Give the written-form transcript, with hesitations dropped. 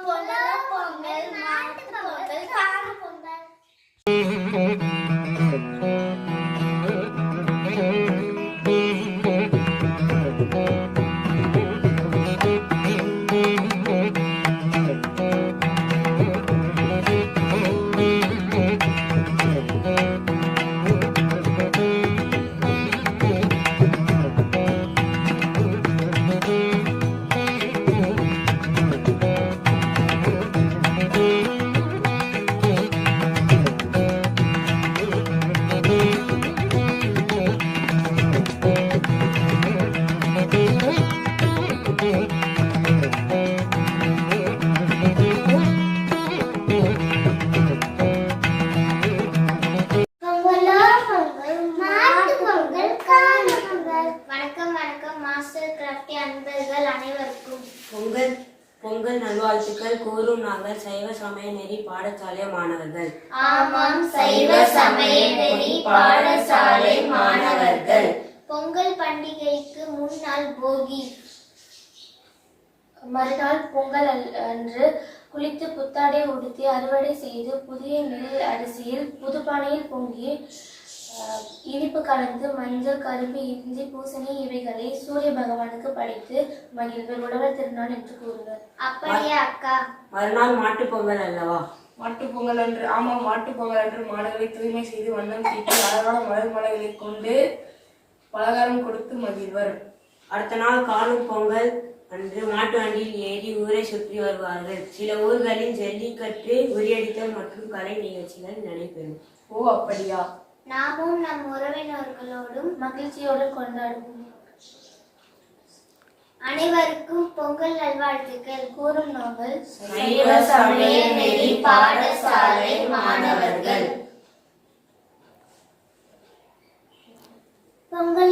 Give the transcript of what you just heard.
பொங்கல் பொங்கல் மாட்டு பொங்கல் காண பொங்கல். பொங்கல் பொங்கல் நல்வாழ்த்துக்கள் கூறும் நாங்கள் சைவ சமய நெறி பாடசாலை மாணவர்கள். ஆமாம், சைவ சமய நெறி பாடசாலை மாணவர்கள். பொங்கல் பண்டிகைக்கு முன்னாள் போகி, மறுநாள் பொங்கல் அன்று குளித்து புத்தாடை உடுத்தி அறுவடை செய்து புதிய நெல் அரிசியில் புதுப்பானையில் பொங்கி இனிப்பு கலந்து மஞ்சள் கரும்பு இஞ்சி பூசணி இவைகளை சூரிய பகவானுக்கு படைத்து மகிழ்வர் உழவர் திருநாள் என்று கூறுவர். அப்படியே அக்கா? மறுநாள் மாட்டு பொங்கல் அல்லவா? மாட்டு பொங்கல் அன்று, ஆமாம், மாட்டு பொங்கல் அன்று மாடுகளை தூய்மை செய்து வண்ணம் தீட்டி அழகான மலர் மலைகளை கொண்டு பலகாரம் கொடுத்து மகிழ்வர். அடுத்த நாள் காணும் பொங்கல் அன்று மாட்டு வண்டியில் ஏறி ஊரை சுற்றி வருவார்கள். சில ஊர்களில் ஜல்லிக்கட்டு, உரியடித்தல் மற்றும் கலை நிகழ்ச்சிகள் நடைபெறும். ஓ, அப்படியா? நாமும் நம் உறவினர்களோடும் மகிழ்ச்சியோடு கொண்டாடுவோம். அனைவருக்கும் பொங்கல் நல்வாழ்த்துக்கள் கூறும் நாங்கள் சைவ சமய நெறி பாடசாலை மாணவர்கள். பொங்கல்